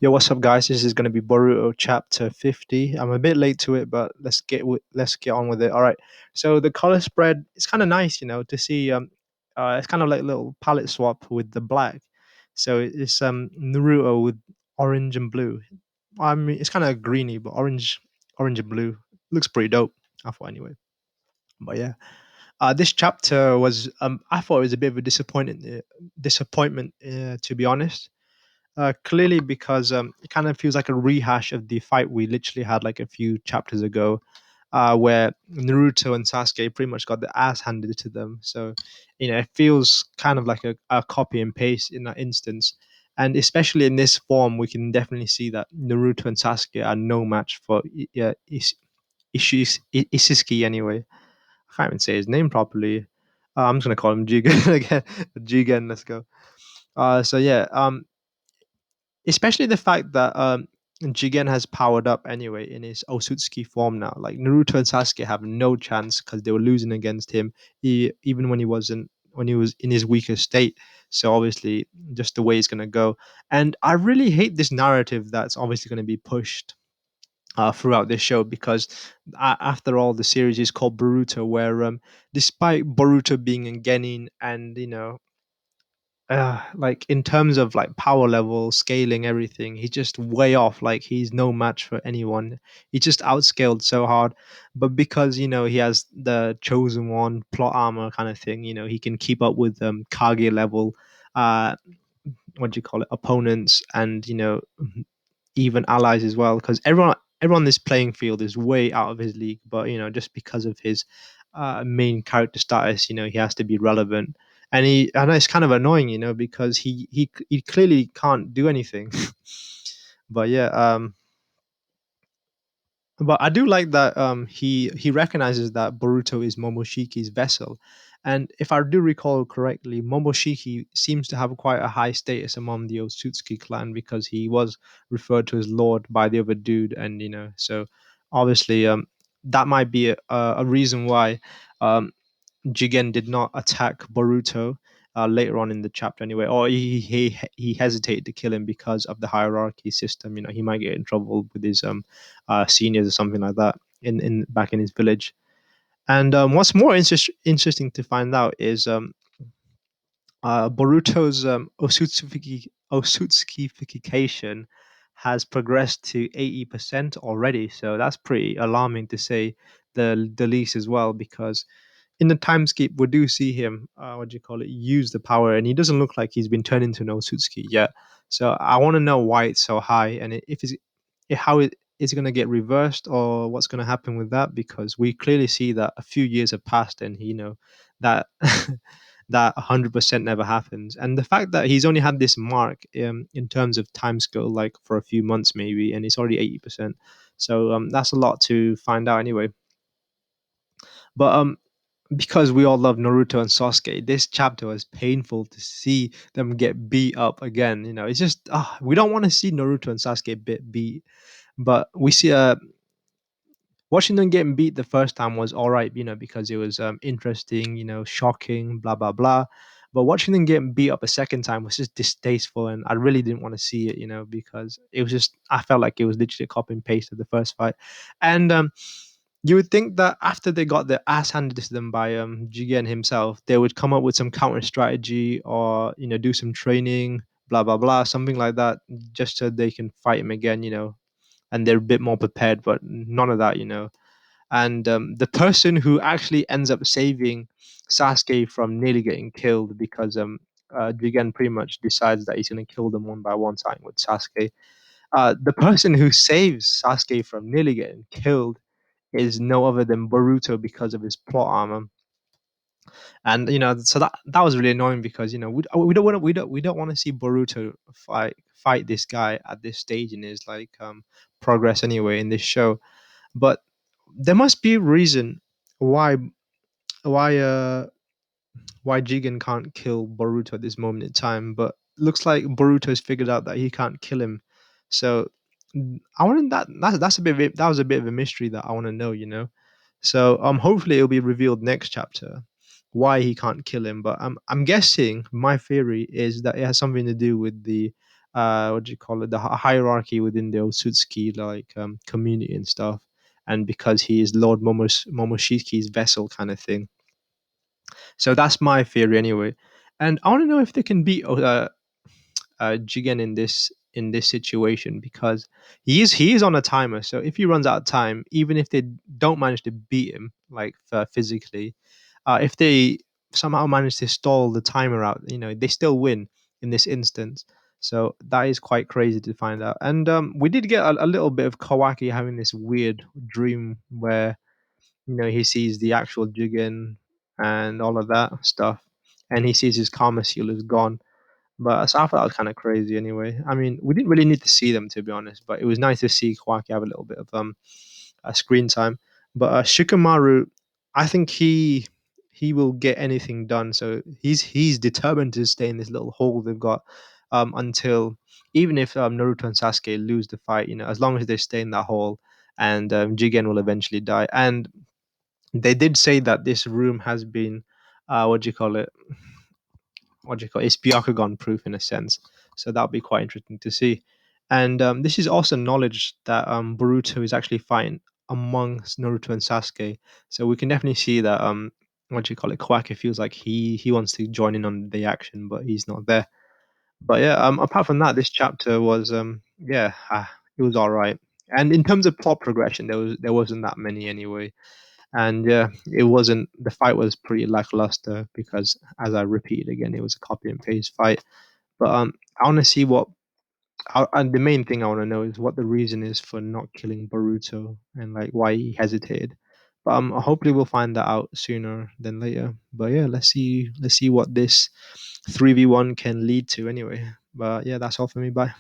Yo, what's up, guys? This is going to be Boruto chapter 50. I'm a bit late to it, but let's get on with it. All right. So the color spread it's kind of nice, to see. It's kind of like a little palette swap with the black. So it's Naruto with orange and blue. I mean, it's kind of greeny, but orange and blue looks pretty dope. I thought anyway. But yeah, this chapter was I thought it was a bit of a disappointment, to be honest. Clearly, because it kind of feels like a rehash of the fight we literally had like a few chapters ago, where Naruto and Sasuke pretty much got the ass handed to them. So, it feels kind of like a copy and paste in that instance. And especially in this form, we can definitely see that Naruto and Sasuke are no match for Ishizuki anyway. I can't even say his name properly. I'm just gonna call him Jigen again. Jigen, let's go. So yeah, especially the fact that Jigen has powered up anyway in his Osutsuki form now. Like Naruto and Sasuke have no chance because they were losing against him, even when he was in his weaker state. So obviously, just the way it's gonna go. And I really hate this narrative that's obviously gonna be pushed throughout this show because after all, the series is called Boruto, where despite Boruto being a genin and like in terms of like power level, scaling, everything, he's just way off. Like he's no match for anyone. He just outscaled so hard. But because he has the chosen one plot armor kind of thing, he can keep up with Kage level, uh, what do you call it, opponents, and even allies as well. Because everyone on this playing field is way out of his league. But just because of his main character status, he has to be relevant and I know it's kind of annoying, because he clearly can't do anything. But yeah, but I do like that he recognizes that Boruto is Momoshiki's vessel, and if I do recall correctly, Momoshiki seems to have quite a high status among the Otsutsuki clan because he was referred to as Lord by the other dude, and so obviously that might be a reason why um Jigen did not attack Boruto later on in the chapter anyway, or he hesitated to kill him because of the hierarchy system. He might get in trouble with his seniors or something like that in back in his village. And what's more interesting to find out is Boruto's Osutsukification has progressed to 80% already. So that's pretty alarming to say the least as well, because in the time skip, we do see him, what do you call it, use the power, and he doesn't look like he's been turned into an Otsutsuki yet. So I want to know why it's so high, and if it's how it is going to get reversed, or what's going to happen with that, because we clearly see that a few years have passed, and that that 100% never happens. And the fact that he's only had this mark in terms of time scale, like for a few months maybe, and it's already 80%. So that's a lot to find out anyway. But because we all love Naruto and Sasuke, this chapter was painful to see them get beat up again. It's just we don't want to see Naruto and Sasuke beat, but we see watching them getting beat the first time was all right, because it was interesting, shocking, blah blah blah. But watching them getting beat up a second time was just distasteful, and I really didn't want to see it, because it was just I felt like it was literally a copy and paste of the first fight, and you would think that after they got their ass handed to them by Jigen himself, they would come up with some counter strategy or do some training, blah blah blah, something like that, just so they can fight him again, and they're a bit more prepared. But none of that, And the person who actually ends up saving Sasuke from nearly getting killed because Jigen pretty much decides that he's going to kill them one by one, starting with Sasuke. The person who saves Sasuke from nearly getting killed is no other than Boruto because of his plot armor. And so that was really annoying because we don't want to we don't want to see Boruto fight this guy at this stage in his like progress anyway in this show. But there must be a reason why why uh why Jigen can't kill Boruto at this moment in time, but looks like Boruto's figured out that he can't kill him. So I wanted that's a bit of that was a bit of a mystery that I want to know, So hopefully it'll be revealed next chapter why he can't kill him. But I'm guessing my theory is that it has something to do with the what do you call it, the hierarchy within the Otsutsuki like community and stuff. And because he is Lord Momoshiki's vessel kind of thing. So that's my theory anyway. And I want to know if they can beat Jigen in this situation, because he is on a timer. So if he runs out of time, even if they don't manage to beat him like physically, if they somehow manage to stall the timer out, they still win in this instance. So that is quite crazy to find out. And we did get a little bit of Kawaki having this weird dream where he sees the actual Jigen and all of that stuff, and he sees his karma seal is gone. But so I thought that was kind of crazy anyway. I mean, we didn't really need to see them, to be honest, but it was nice to see Kawaki have a little bit of screen time. But Shikamaru, I think he will get anything done. So he's determined to stay in this little hole they've got until, even if Naruto and Sasuke lose the fight, as long as they stay in that hole, and Jigen will eventually die. And they did say that this room has been, what do you call it? What do you call it? It's Byakugan proof in a sense. So that'll be quite interesting to see. And this is also knowledge that Boruto is actually fighting amongst Naruto and Sasuke. So we can definitely see that what do you call it? Kawaki feels like he wants to join in on the action, but he's not there. But yeah, apart from that, this chapter was yeah, it was all right. And in terms of plot progression, there wasn't that many anyway. And yeah, it wasn't, the fight was pretty lackluster because, as I repeated again, it was a copy and paste fight. But I want to see and the main thing I want to know is what the reason is for not killing Boruto, and like why he hesitated. But hopefully we'll find that out sooner than later. But yeah, let's see what this 3v1 can lead to anyway. But yeah, that's all for me. Bye.